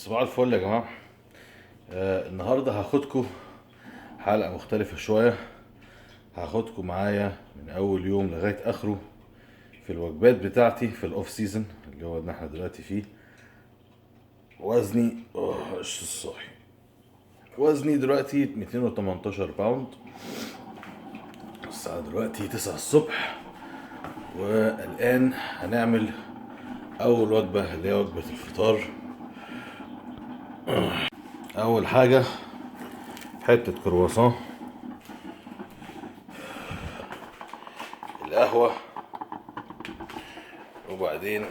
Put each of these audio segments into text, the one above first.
صباح الفل يا جماعة. النهاردة هاخدكم حلقة مختلفة شوية. هاخدكم معايا من أول يوم لغاية آخره في الوجبات بتاعتي في الأوف سيزن اللي هو احنا دلوقتي فيه. وزني الصاحي وزني دلوقتي 218 باوند. الساعة دلوقتي 9 الصبح، والآن هنعمل أول وجبة اللي هي وجبة الفطار. أول حاجة حتة كرواسون، القهوة، وبعدين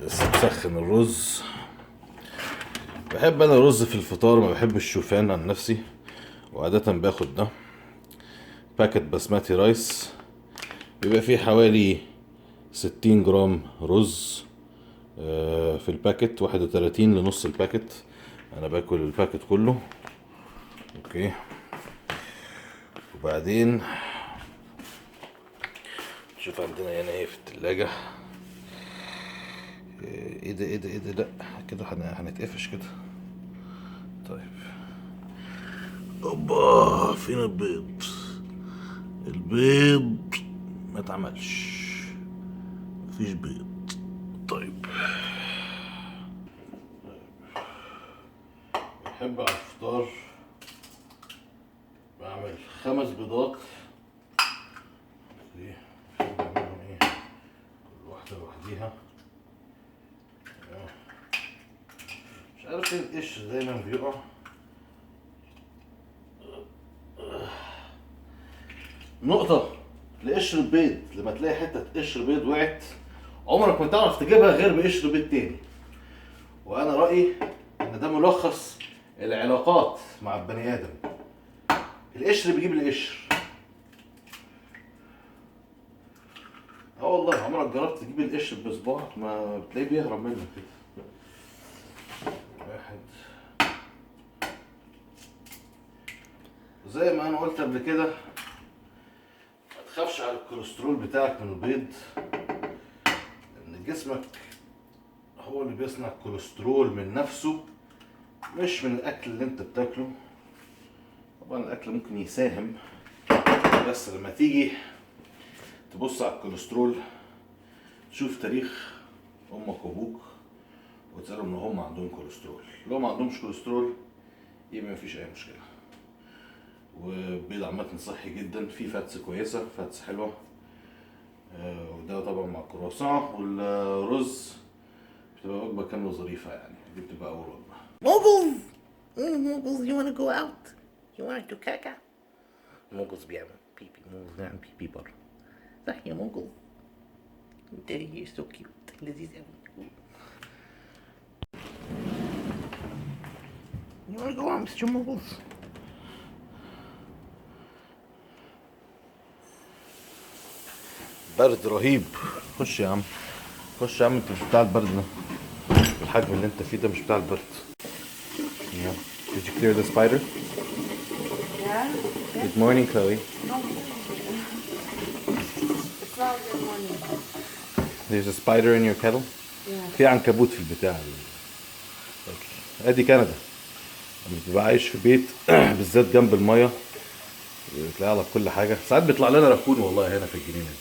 نسخن الرز. بحب انا الرز في الفطار، ما بحب الشوفان عن نفسي، وعادة باخد ده باكت بسماتي رايس. بيبقى فيه حوالي 60 جرام رز في الباكت، 31 لنص الباكت. انا باكل الباكت كله. اوكي، وبعدين شوف عندنا هنا ايه في التلاجة. ايه ده ايه ده ايه ده، لا كده هنتقفش كده. طيب، اوبا، فين البيض؟ البيض ما اتعملش، مفيش بيض. طيب، بحب على الفطار بعمل 5 بيضات. دي بحب اعملهم ايه، كل واحدة لوحديها. مش عارف ايه القش دايما بيقع. نقطة لقشر البيض، لما تلاقي حتة قشر بيض وقعت عمرك ما تعرف تجيبها غير بقشر بيض تاني. وانا رأيي ان ده ملخص العلاقات مع البني ادم، القشر بيجيب القشر. اه والله، عمرك جربت تجيب القشر بصباعك؟ ما بتلاقيه بيهرب منك كده. واحد، زي ما انا قلت قبل كده، ما تخافش على الكوليسترول بتاعك من البيض، لان جسمك هو اللي بيصنع الكوليسترول من نفسه، مش من الاكل اللي انت بتاكله. طبعا الاكل ممكن يساهم، بس لما تيجي تبص على الكوليسترول تشوف تاريخ امك وابوك وتسألهم ان هم عندهم كوليسترول. لو ما عندهمش كوليسترول يبقى مفيش اي مشكله. والبيض عامه صحي جدا، فيه فاتس كويسه، فاتس حلوه. وده طبعا مع الكرواسون والرز بتبقى وجبه كامله ظريفه يعني. دي بتبقى اول وجبه. Moguls! Moguls, you wanna go out? You wanna do caca? Moguls بيعمل بيبي. Moguls بيعمل بيبي بره. صح يا موجل. انت you're so cute. لذيذ اوي. You wanna go out, Mr. Moguls? برد رهيب. خش يا عم، خش يا عم، انت مش بتاع البرد ده. الحجم اللي انت فيه ده مش بتاع البرد. Yeah. Did you clear the spider? Yeah? Good morning, Chloe. No. It's not good morning. There's a spider in your kettle. Yeah. في عنكبوت في البتاع. ادي كندا، لما تبقى عايش في بيت بالذات جنب الميه بتلاقي على كل حاجه. ساعات بيطلع لنا راكون والله هنا في الجنينه دي.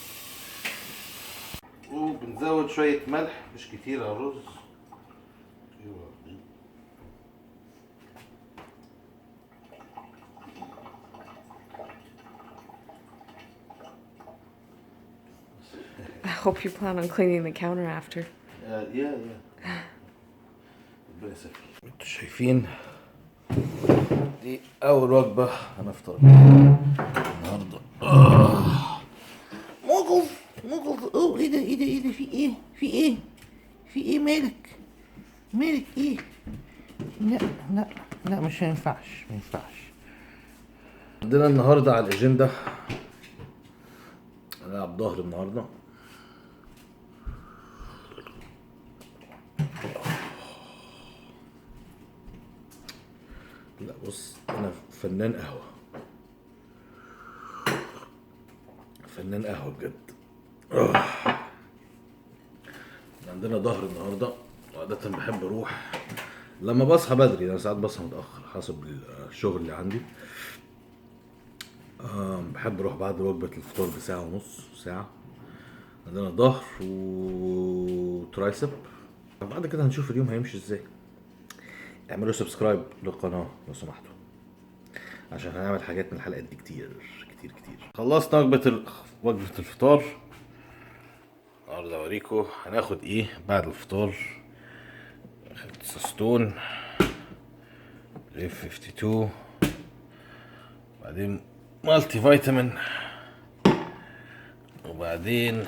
وبنزود شويه ملح مش كتير على الرز. I hope you plan on cleaning the counter after. يا ربنا يسهل. انتوا شايفين دي اول وجبه هنفطر بيها النهارده. موجل موجل، ايه ده ايه ده ايه ده، في ايه في ايه في ايه، مالك مالك ايه؟ لا لا لا، مش هينفعش، ما ينفعش. عندنا النهارده على الاجنده هنلعب ظهر النهارده. لا بص، انا فنان قهوه، فنان قهوه بجد. عندنا ظهر النهارده عادة بحب اروح لما بصحى بدري، انا ساعات بصحى متأخر حسب الشغل اللي عندي. بحب اروح بعد وجبة الفطار بساعة ونص ساعة. عندنا ظهر وترايسب. بعد كده هنشوف اليوم هيمشي ازاي. اعملوا سبسكرايب للقناة لو سمحتوا، عشان هنعمل حاجات من الحلقات دي كتير كتير كتير. خلصنا وجبة الفطار. النهارده اوريكم هناخد ايه بعد الفطار. سستون ريف 52، بعدين مالتي فيتامين، وبعدين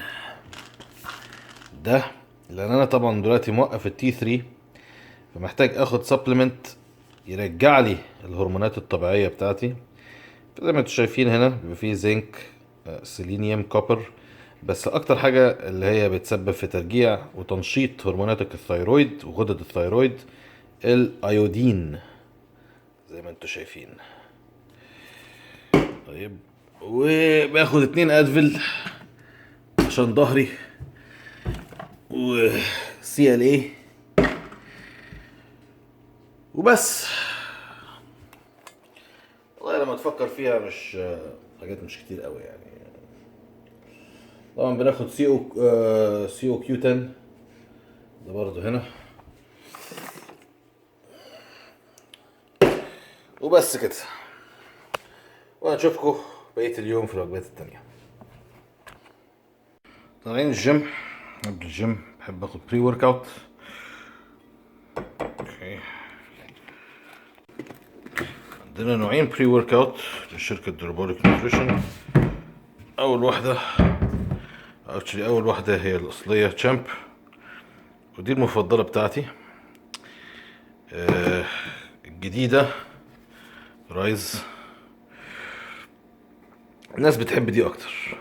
ده لان انا طبعا دلوقتي موقف التي 3، فمحتاج اخد سبلمنت يرجع لي الهرمونات الطبيعيه بتاعتي. زي ما انتم شايفين هنا بيبقى فيه زنك، سيلينيوم، كوبر، بس اكتر حاجه اللي هي بتسبب في ترجيع وتنشيط هرموناتك الثيرويد وغدد الثيرويد الايودين زي ما انتم شايفين. طيب، وباخد 2 ادفل عشان ظهري، وسي ال اي، وبس. والله لما تفكر فيها مش حاجات مش كتير قوي يعني. طبعا بناخد سي او كيو 10 ده برضه هنا، وبس كده. وهنشوفكم بقية اليوم في الوجبات التانية. طالعين الجيم. قبل الجيم بحب اخد بري ورك اوت. اوكي، عندنا نوعين بري ورك اوت لشركة دربوليك نيوتريشن. اول واحدة هي الاصلية تشامب، ودي المفضلة بتاعتي. الجديدة رايز، الناس بتحب دي اكتر.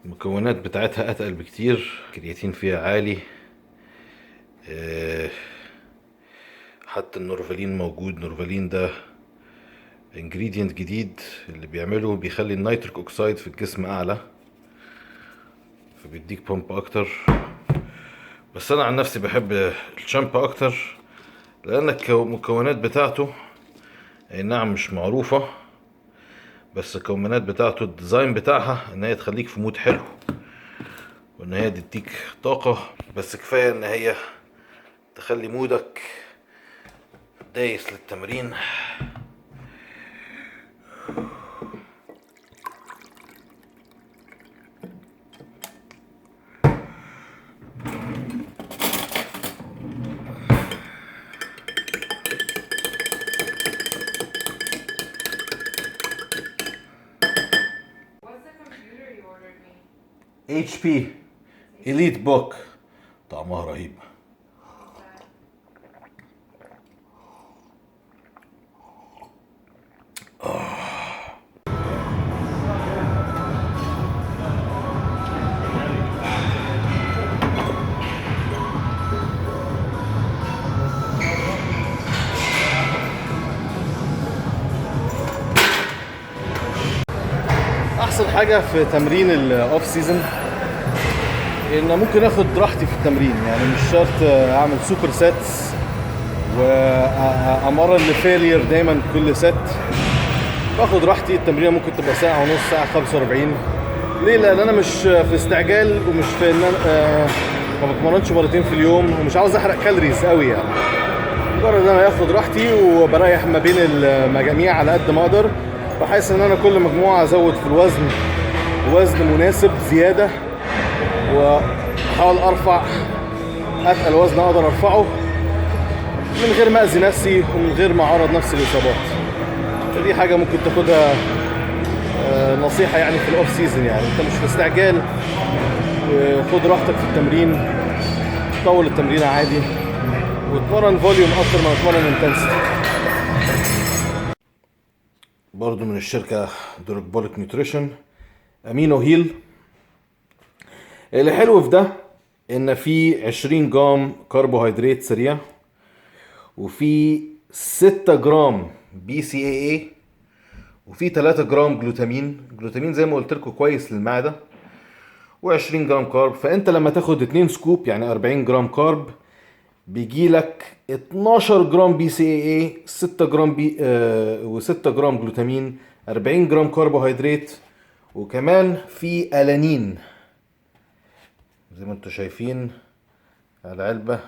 المكونات بتاعتها اتقل بكتير، كرياتين فيها عالي، حتى النورفالين موجود. نورفالين ده انجريدينت جديد اللي بيعمله بيخلي النيتريك اوكسايد في الجسم اعلى، فبيديك بومب اكتر. بس انا عن نفسي بحب الشامب اكتر، لان المكونات بتاعته اي نعم مش معروفة، بس المكونات بتاعته الديزاين بتاعها ان هي تخليك في مود حلو، وان هي تديك طاقة. بس كفاية ان هي تخلي مودك دايس للتمرين. HP Elite Book، طعمها رهيب. احسن حاجه في تمرين الاوف سيزون ان ممكن اخد راحتي في التمرين، يعني مش شرط اعمل سوبر سيتس وامرن لفيلير دايما كل ست. باخد راحتي. التمرين ممكن تبقى ساعه ونص، ساعه 45. ليه؟ لان انا مش في استعجال، ومش في ان انا ما بتمرنش مرتين في اليوم، ومش عاوز احرق كالوريز قوي يعني. مجرد ان انا اخد راحتي وبريح ما بين المجاميع على قد ما اقدر، بحيث ان انا كل مجموعه ازود في الوزن وزن مناسب زياده، واحاول ارفع اتقل وزن اقدر ارفعه من غير ما اذي نفسي ومن غير ما اعرض نفسي لاصابات. فدي حاجه ممكن تاخدها نصيحه يعني في الاوف سيزون. يعني انت مش في استعجال، خد راحتك في التمرين، طول التمرين عادي، واتمرن فوليوم اكتر ما اتمرن انتنسيتي. برضو من الشركه دربوليك نيوتريشن امينو هيل. اللي حلو في ده ان في 20 جرام كربوهيدرات سريع، وفي 6 جرام بي سي اي اي، وفي 3 جرام جلوتامين زي ما قلت لكم كويس للمعده، و20 جرام كارب. فانت لما تاخد 2 سكوب يعني 40 جرام كارب، بيجيلك 12 جرام بي سي اي، 6 جرام و6 جرام جلوتامين، 40 جرام كربوهيدرات، وكمان في ألانين زي ما انتوا شايفين على العلبة.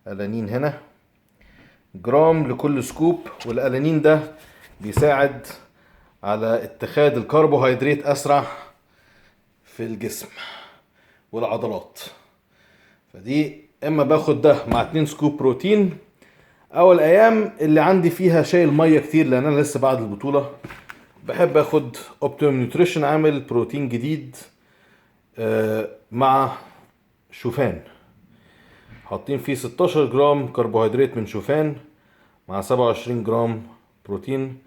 ألانين هنا جرام لكل سكوب، والألانين ده بيساعد على اتخاذ الكربوهيدرات أسرع في الجسم والعضلات. فدي اما باخد ده مع 2 سكوب بروتين، او الايام اللي عندي فيها شايل ميه كتير لان انا لسه بعد البطوله بحب اخد اوبتيموم نيوتريشن، عامل بروتين جديد مع شوفان، حاطين فيه 16 جرام كربوهيدرات من شوفان مع 27 جرام بروتين،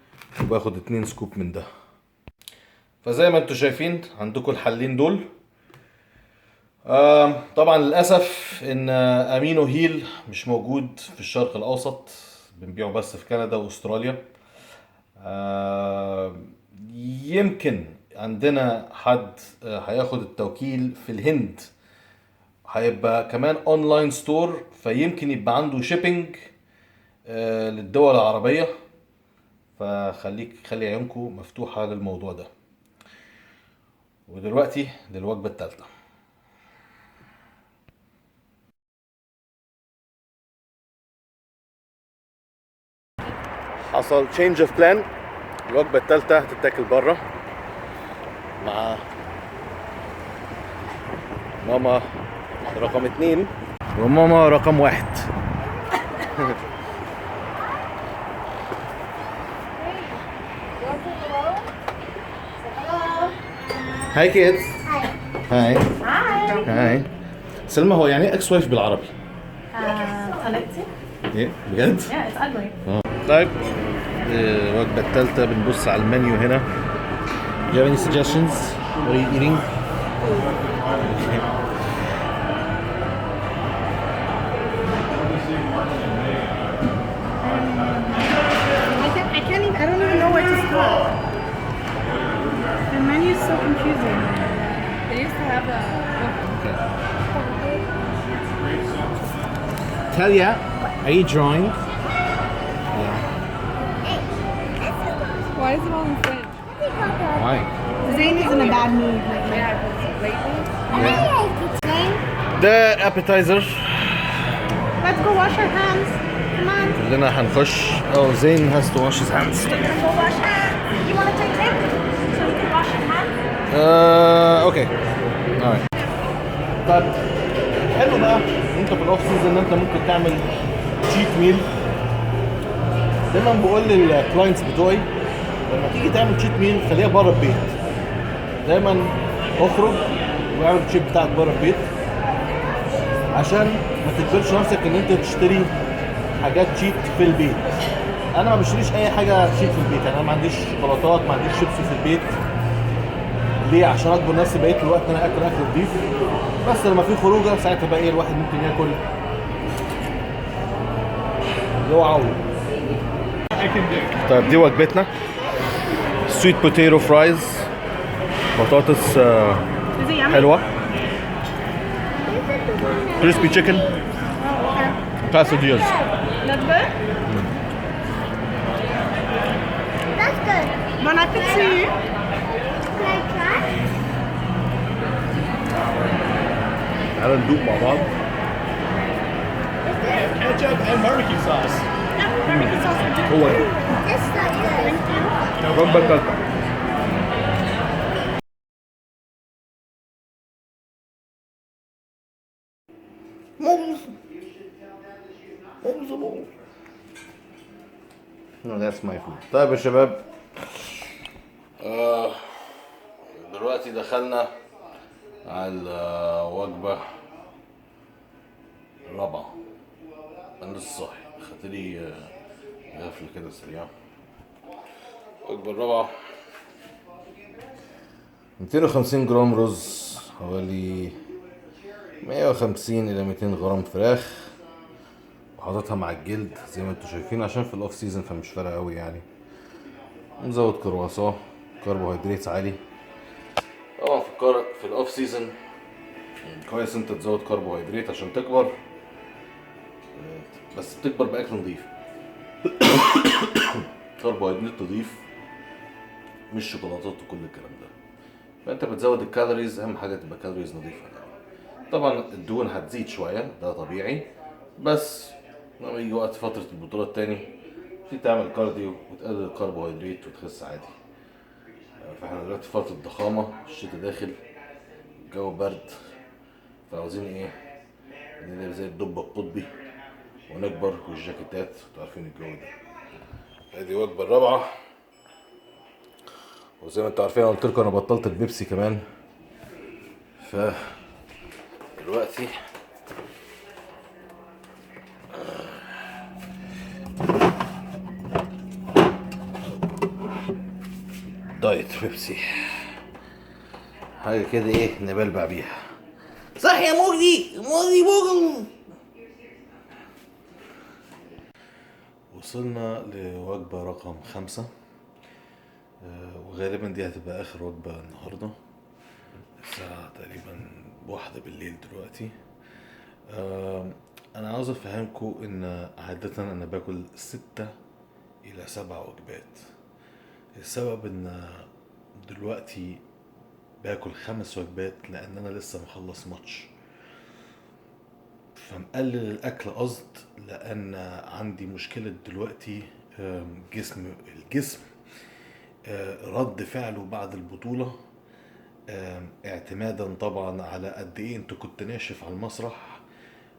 وباخد 2 سكوب من ده. فزي ما انتوا شايفين عندكم الحلين دول. طبعا للاسف ان امينو هيل مش موجود في الشرق الاوسط، بنبيعه بس في كندا واستراليا. يمكن عندنا حد هياخد التوكيل في الهند، هيبقى كمان اونلاين ستور، فيمكن يبقى عنده شيبينج للدول العربية. خلي عيونكم مفتوحة للموضوع ده. ودلوقتي للوجبة الثالثة. حصل change of plan. الوجبة الثالثة هتتاكل بره مع ماما رقم 2 وماما رقم 1. هاي كيدز. هاي هاي سلمى، هو يعني اكس وايف بالعربي؟ طلقتي؟ ايه بجد؟ Yeah, it's ugly. طيب الوجبة الثالثة بنبص على المنيو هنا. Do you have any suggestions? What are you eating? I don't even know where to start. The menu is so confusing. They used to have a... Talia, are you drawing? Why is it all in French? Why? Zane is in a bad mood. ده appetizer. Let's go wash our hands. Come on. كلنا هنخش. Oh, Zayn has to wash his hands. Go wash hands. You want to take it? So you can wash your hands? Okay. Alright. طيب حلو بقى انت في الاوف سيزون انت ممكن تعمل تشيت ميل. دايما بقول للكلاينتس بتوعي لما تيجي تعمل تشيت ميل خليها بره البيت. دايما اخرج واعمل التشيت بتاعك بره البيت عشان ما تجبرش نفسك ان انت تشتري حاجات تشيت في البيت. انا ما بشتريش اي حاجه تشيت في البيت، يعني انا ما عنديش شوكولاتات، ما عنديش شيبسي في البيت. ليه؟ عشان اكبر نفسي بقيت الوقت ان انا اكل نضيف، بس لما في خروجه ساعتها بقى ايه الواحد ممكن ياكل اللي هو عاوزه. طيب دي وجبتنا، سويت بوتيتو فرايز، بطاطس حلوه، كريسبي تشيكن، كاساديوز. That's good? That's good. Bon appétit. Can I try? تعالى ندوق مع بعض. Ketchup and barbecue sauce. Barbecue sauce is good. هو ده It's not good. الوجبه الثالثه. No, that's my food. طيب يا شباب، دلوقتي دخلنا على الوجبة الرابعة. أنا لسه صاحي، خدت لي غفلة كده سريعة. الوجبة الرابعة 250 جرام رز، حوالي 150 إلى 200 جرام فراخ، وحاططها مع الجلد زي ما انتوا شايفين عشان في الاوف سيزون فمش فارقه قوي يعني. نزود كرواسون، كربوهيدرات عالي. طبعا في الاوف سيزون كويس انت تزود كربوهيدرات عشان تكبر. بس بتكبر باكل نظيف. كربوهيدرات نظيف، مش شوكولاتات وكل الكلام ده. فانت بتزود الكالوريز، اهم حاجه تبقى كالوريز نظيفه. طبعا الدهون هتزيد شويه، ده طبيعي، بس لما يجي وقت فتره البطولات تاني في تعمل كارديو وتقلل الكربوهيدرات وتخس عادي. فاحنا دلوقتي في فتره ضخامه، الشتاء داخل، الجو برد، فعاوزين ايه؟ نلبس زي الدب القطبي ونكبر، والجاكيتات عارفين الجو ده. ادي وجبه الرابعه، وزي ما انتوا عارفين انا قلت لكم انا بطلت البيبسي كمان. ف دلوقتي دايت بيبسي، حاجه كده ايه نبلبع بيها. صح يا مغزي، مغزي بوغل. وصلنا لوجبة رقم 5، وغالبا دي هتبقى آخر وجبة النهاردة. الساعة تقريبا 1 بالليل دلوقتي. أنا عاوز أفهمكم إن عادة أنا باكل 6 إلى 7 وجبات. السبب إن دلوقتي باكل 5 وجبات لأن أنا لسه مخلص ماتش، فمقلل الأكل قصد، لأن عندي مشكلة دلوقتي. الجسم رد فعله بعد البطولة، اعتمادا طبعا على قد ايه انت كنت ناشف على المسرح،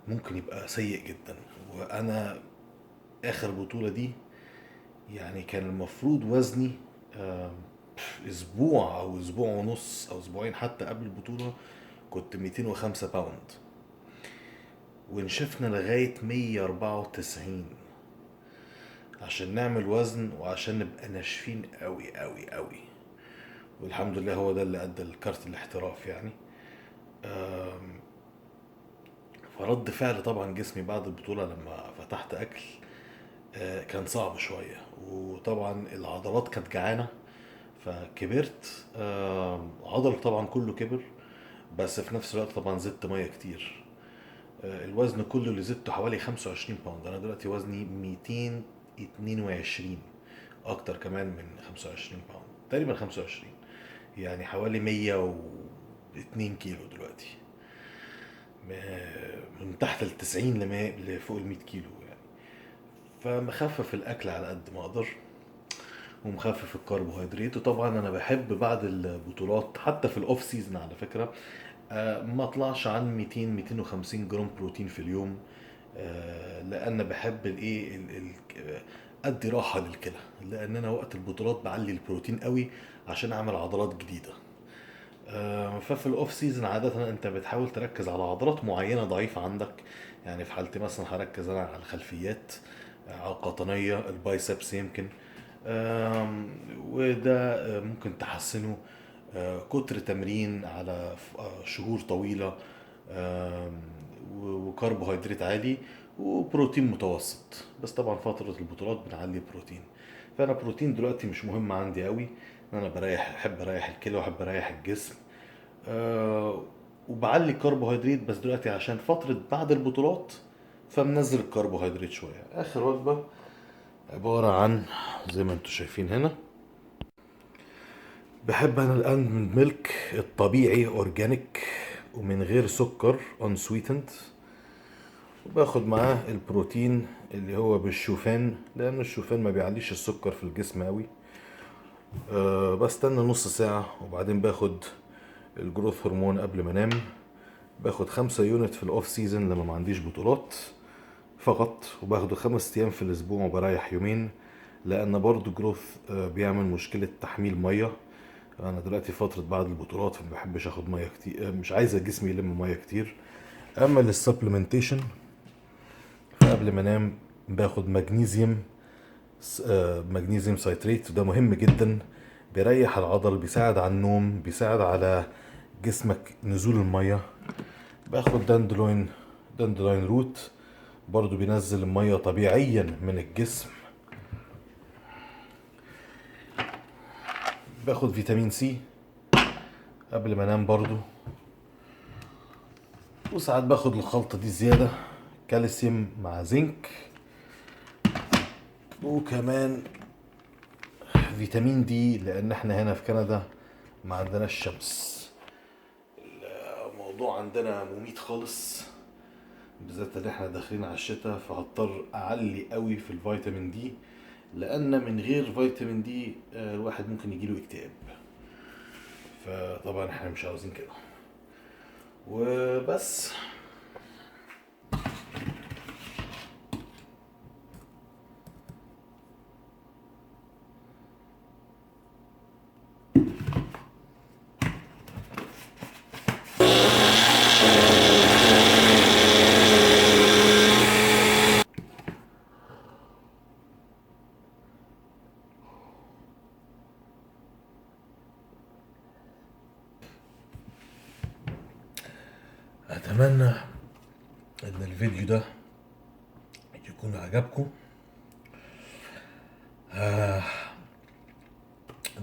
ممكن يبقى سيء جدا. وانا اخر بطولة دي يعني كان المفروض وزني اسبوع او اسبوع ونص او اسبوعين حتى قبل البطولة كنت 205 باوند، ونشفنا لغاية 194 عشان نعمل وزن وعشان نبقى ناشفين قوي قوي قوي. والحمد لله هو ده اللي ادى الكارت الاحتراف يعني. فرد فعل طبعا جسمي بعد البطولة لما فتحت اكل كان صعب شوية، وطبعا العضلات كانت جعانة فكبرت. عضل طبعا كله كبر، بس في نفس الوقت طبعا زدت مية كتير. الوزن كله اللي زدته حوالي 25 باوند. انا دلوقتي وزني 222، اكتر كمان من 25 باوند، تقريبا 25، يعني حوالي 102 كيلو دلوقتي، من تحت ال90 لفوق ال100 كيلو يعني. فمخفف الاكل على قد ما اقدر، ومخفف الكربوهيدرات. وطبعا انا بحب بعد البطولات حتى في الاوف سيزون على فكره ما اطلعش عن 200-250 جرام بروتين في اليوم، لان بحب الايه ادي راحه للكلى، لان انا وقت البطولات بعلي البروتين قوي عشان اعمل عضلات جديده. ففي الاوف سيزون عاده انت بتحاول تركز على عضلات معينه ضعيفه عندك. يعني في حالتي مثلا هركز انا على الخلفيات، على القطنيه، البايسبس يمكن، وده ممكن تحسنه كتر تمرين على شهور طويلة، وكربوهيدرات عالي وبروتين متوسط. بس طبعا فترة البطولات بنعلي بروتين. فأنا بروتين دلوقتي مش مهم عندي قوي، أنا أحب أريح الكلى وأحب أريح الجسم، وبعلي الكربوهيدرات بس دلوقتي عشان فترة بعد البطولات، فمنزل الكربوهيدرات شوية. آخر وجبة عبارة عن زي ما انتوا شايفين هنا. بحب انا الالمند ميلك الطبيعي اورجانيك ومن غير سكر unsweetened، وباخد معاه البروتين اللي هو بالشوفان، لان الشوفان ما بيعليش السكر في الجسم قوي. بستنى نص ساعة وبعدين باخد الجروث هرمون قبل ما انام. باخد 5 يونت في الاوف سيزون لما ما عنديش بطولات فقط، وباخده 5 ايام في الاسبوع وبريح يومين، لان برضو جروث بيعمل مشكلة تحميل مية. انا دلوقتي فترة بعد البطولات فما بحبش اخد مية كتير، مش عايزة جسمي يلم مية كتير. اما للسبلمنتيشن فقبل ما انام باخد مغنيسيوم سايتريت، وده مهم جدا، بيريح العضل، بيساعد على النوم، بيساعد على جسمك نزول المية. باخد داندلوين روت، برضو بينزل المية طبيعيا من الجسم. باخد فيتامين سي قبل ما انام برضو، وساعات باخد الخلطة دي زيادة كالسيوم مع زنك، وكمان فيتامين دي لان احنا هنا في كندا ما عندناش شمس. الموضوع عندنا مميت خالص، بالذات اللي احنا داخلين على الشتاء، فهضطر اعلي قوي في الفيتامين دي، لان من غير فيتامين دي الواحد ممكن يجيله اكتئاب، فطبعا احنا مش عاوزين كده. وبس. اتمنى ان الفيديو ده يكون عجبكم.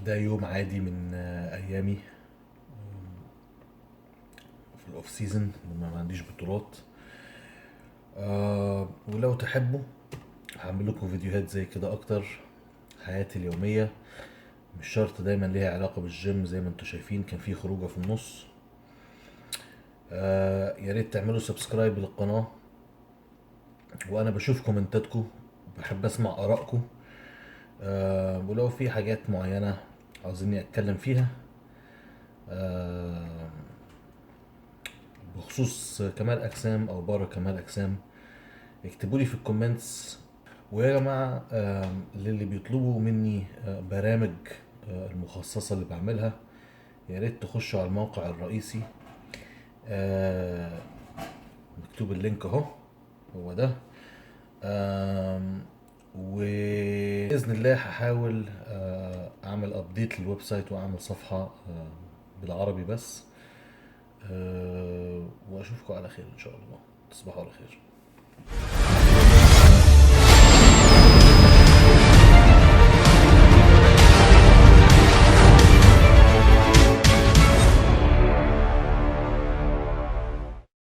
ده يوم عادي من ايامي في الاوف سيزون لما ما عنديش بطولات. ولو تحبوا هعمل لكم فيديوهات زي كده اكتر، حياتي اليومية، مش شرط دايما ليها علاقة بالجيم. زي ما انتوا شايفين كان في خروجة في النص. يا ريت تعملوا سبسكرايب للقناة، وانا بشوف كومنتاتكم، بحب اسمع ارائكم. ولو في حاجات معينة عاوزيني اتكلم فيها بخصوص كمال اجسام او بره كمال اجسام، اكتبوا لي في الكومنتس. ويا جماعة اللي بيطلبوا مني برامج المخصصة اللي بعملها، يا ريت تخشوا على الموقع الرئيسي، مكتوب اللينك اهو، هو ده. وبإذن الله هحاول اعمل ابديت للويب سايت واعمل صفحة بالعربي بس. واشوفكم على خير ان شاء الله. تصبحوا على خير.